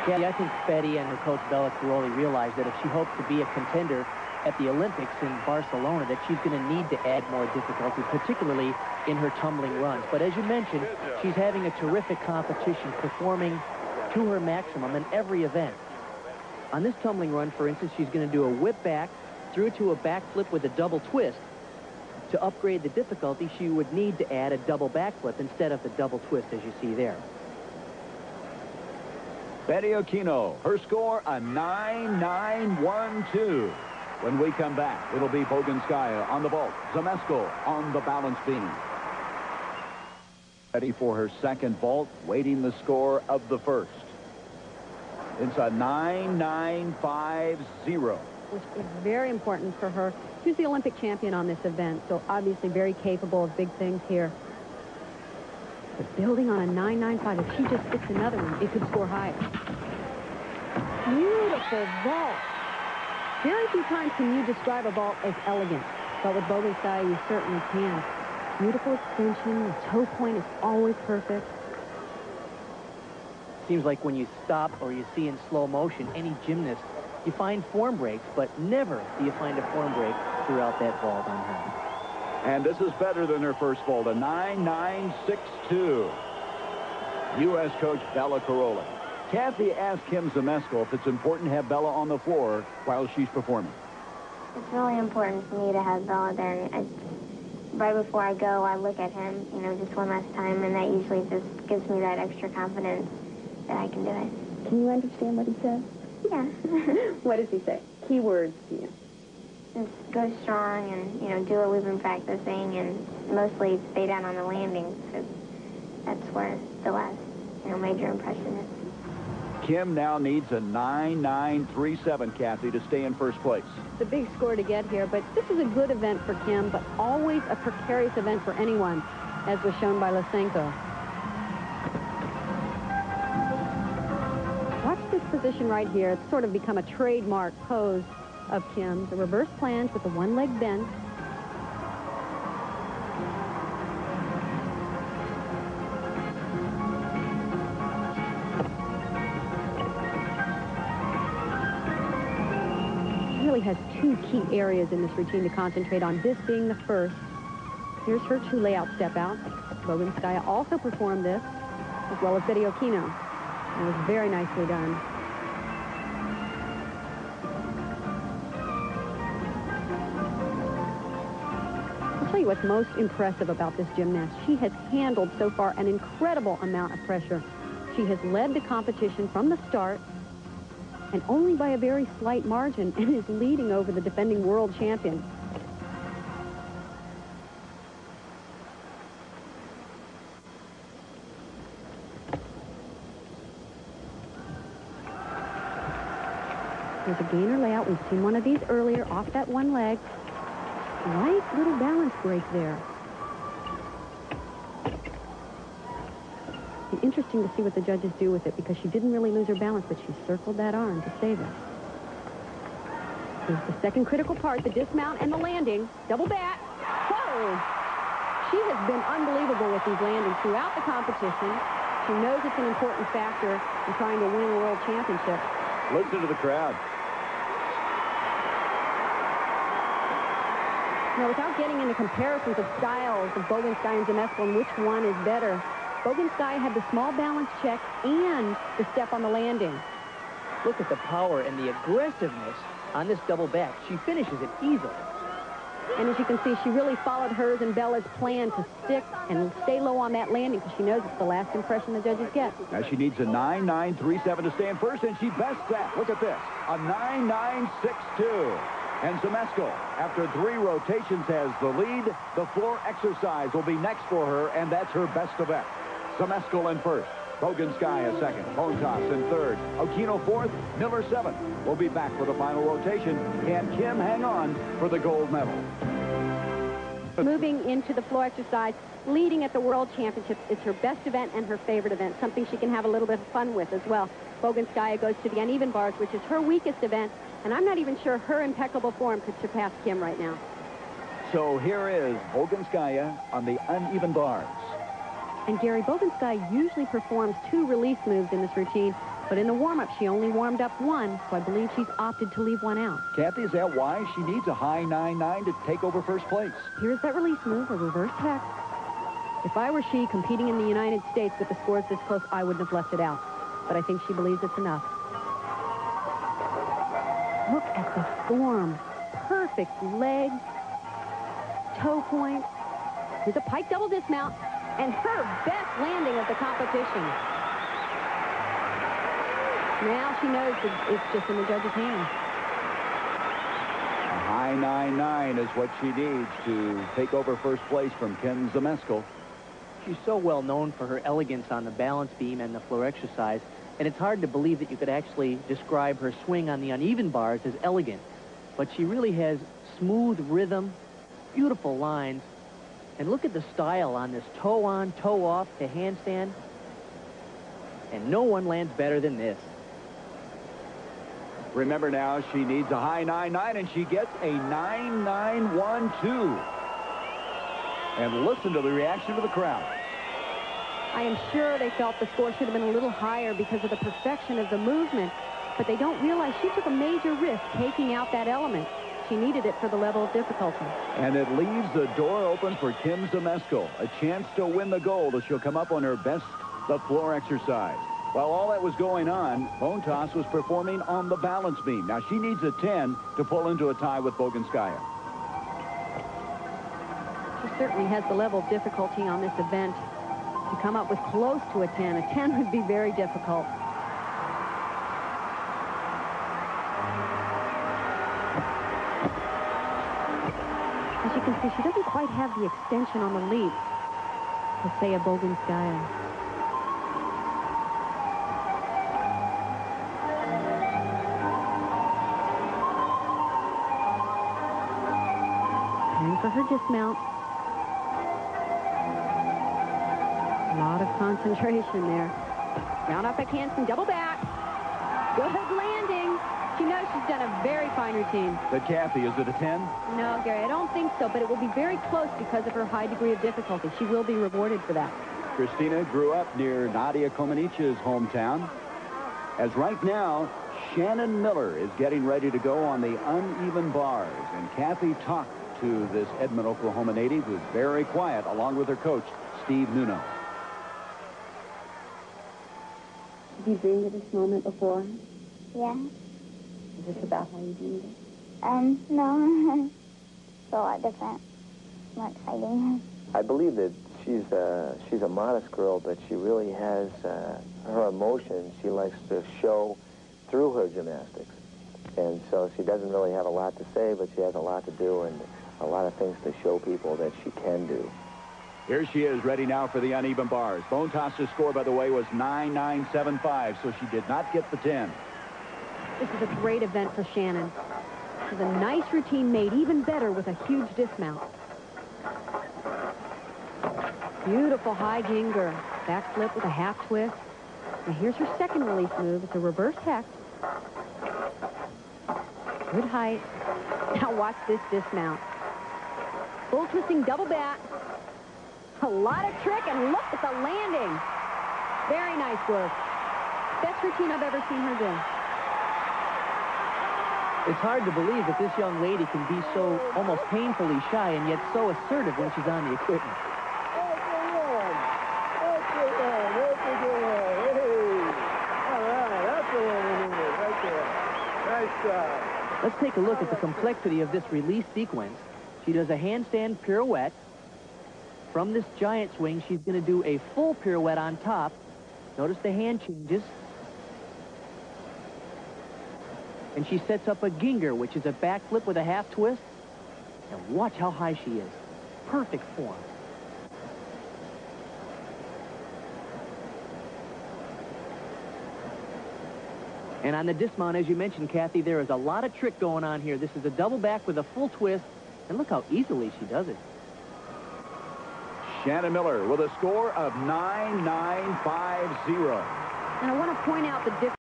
Yeah, I think Betty and her coach Bella Caroli realized that if she hopes to be a contender at the Olympics in Barcelona, that she's going to need to add more difficulty, particularly in her tumbling runs. But as you mentioned, she's having a terrific competition, performing to her maximum in every event. On this tumbling run, for instance, she's going to do a whip back through to a backflip with a double twist. To upgrade the difficulty, she would need to add a double backflip instead of the double twist, as you see there. Betty Aquino, her score a 9.912. When we come back, it'll be Boginskaya on the vault, Zmeskal on the balance beam. Ready for her second vault, waiting the score of the first. It's a 9.950. Which is very important for her. She's the Olympic champion on this event, so obviously very capable of big things here. But building on a 9.95, if she just hits another one, it could score higher. Beautiful vault. Very few times can you describe a vault as elegant, but with Boginskaya, you certainly can. Beautiful extension, the toe point is always perfect. Seems like when you stop or you see in slow motion any gymnast, you find form breaks, but never do you find a form break throughout that vault on her. And this is better than her first vault, a 9.962. U.S. coach Bella Caroli. Kathy asked Kim Zmeskal if it's important to have Bella on the floor while she's performing. It's really important for me to have Bella there. Right before I go, I look at him, you know, just one last time, and that usually just gives me that extra confidence that I can do it. Can you understand what he says? Yeah. What does he say? Key words to you. Just go strong and, you know, do what we've been practicing, and mostly stay down on the landings, because that's where the last, you know, major impression is. Kim now needs a 9.937, Kathy, to stay in first place. It's a big score to get here, but this is a good event for Kim, but always a precarious event for anyone, as was shown by Lysenko. Watch this position right here. It's sort of become a trademark pose of Kim. The reverse plunge with the one leg bent. Really has two key areas in this routine to concentrate on, this being the first. Here's her two layout step out. Boginskaya also performed this, as well as Betty Aquino. And it was very nicely done. I'll tell you what's most impressive about this gymnast. She has handled so far an incredible amount of pressure. She has led the competition from the start, and only by a very slight margin, and is leading over the defending world champion. There's a gainer layout. We've seen one of these earlier off that one leg. Nice little balance break there. Interesting to see what the judges do with it, because she didn't really lose her balance, but she circled that arm to save it. Here's the second critical part, the dismount and the landing. Double back. Whoa! She has been unbelievable with these landings throughout the competition. She knows it's an important factor in trying to win a world championship. Listen to the crowd. Now, without getting into comparisons of styles of Boginskaya and Zmeskal and which one is better, Boginskaya had the small balance check and the step on the landing. Look at the power and the aggressiveness on this double back. She finishes it easily. And as you can see, she really followed hers and Bella's plan to stick and stay low on that landing, because she knows it's the last impression the judges get. Now she needs a 9.937 to stay in first, and she bests that. Look at this, a 9.962. And Zmeskal, after 3 rotations, has the lead. The floor exercise will be next for her, and that's her best event. Zmeskal in first, Boginskaya second, Bontas in third, Aquino fourth, Miller seventh. We'll be back for the final rotation. Can Kim hang on for the gold medal? Moving into the floor exercise, leading at the World Championships is her best event and her favorite event, something she can have a little bit of fun with as well. Boginskaya goes to the uneven bars, which is her weakest event, and I'm not even sure her impeccable form could surpass Kim right now. So here is Boginskaya on the uneven bars. And Gary, Boginskaya usually performs 2 release moves in this routine. But in the warm-up, she only warmed up one, so I believe she's opted to leave one out. Kathy, is that why she needs a high 9.9 to take over first place? Here's that release move, a reverse hex. If I were she competing in the United States with the scores this close, I wouldn't have left it out. But I think she believes it's enough. Look at the form. Perfect legs, toe point. Here's a pike double dismount, and her best landing of the competition. Now she knows that it's just in the judge's hands. A high 9.9 is what she needs to take over first place from Kim Zmeskal. She's so well known for her elegance on the balance beam and the floor exercise, and it's hard to believe that you could actually describe her swing on the uneven bars as elegant. But she really has smooth rhythm, beautiful lines, and look at the style on this toe on, toe off to handstand. And no one lands better than this. Remember now, she needs a high 9.9, and she gets a 9.912. And listen to the reaction of the crowd. I am sure they felt the score should have been a little higher because of the perfection of the movement, but they don't realize she took a major risk taking out that element. She needed it for the level of difficulty. And it leaves the door open for Kim Zmeskal, a chance to win the gold as she'll come up on her best, the floor exercise. While all that was going on, Bone Toss was performing on the balance beam. Now she needs a 10 to pull into a tie with Boginskaya. She certainly has the level of difficulty on this event. To come up with close to a 10 would be very difficult. As you can see, she doesn't quite have the extension on the leap to say a Boginskaya. Preparing for her dismount. A lot of concentration there. Round up back handstand, double back. Good landing. She knows she's done a very fine routine. But Kathy, is it a 10? No, Gary, I don't think so, but it will be very close because of her high degree of difficulty. She will be rewarded for that. Christina grew up near Nadia Comaneci's hometown. As right now, Shannon Miller is getting ready to go on the uneven bars. And Kathy talked to this Edmond, Oklahoma native who's very quiet, along with her coach, Steve Nuno. Have you dreamed of this moment before? Yeah. Is this about how you dreamed it? No. It's a lot different. More exciting. I believe that she's a modest girl, but she really has her emotions she likes to show through her gymnastics. And so she doesn't really have a lot to say, but she has a lot to do and a lot of things to show people that she can do. Here she is, ready now for the uneven bars. Bone Toss's score, by the way, was 9.975, so she did not get the 10. This is a great event for Shannon. This is a nice routine made even better with a huge dismount. Beautiful high ginger. Back flip with a half twist. Now here's her second release move. It's a reverse hex. Good height. Now watch this dismount. Full twisting double back. A lot of trick, and look at the landing. Very nice work. Best routine I've ever seen her do. It's hard to believe that this young lady can be so almost painfully shy and yet so assertive when she's on the equipment. Let's take a look at the complexity of this release sequence. She does a handstand pirouette. From this giant swing, she's going to do a full pirouette on top. Notice the hand changes. And she sets up a ginger, which is a back flip with a half twist. And watch how high she is. Perfect form. And on the dismount, as you mentioned, Kathy, there is a lot of trick going on here. This is a double back with a full twist. And look how easily she does it. Shannon Miller with a score of 9.950. And I want to point out the difference.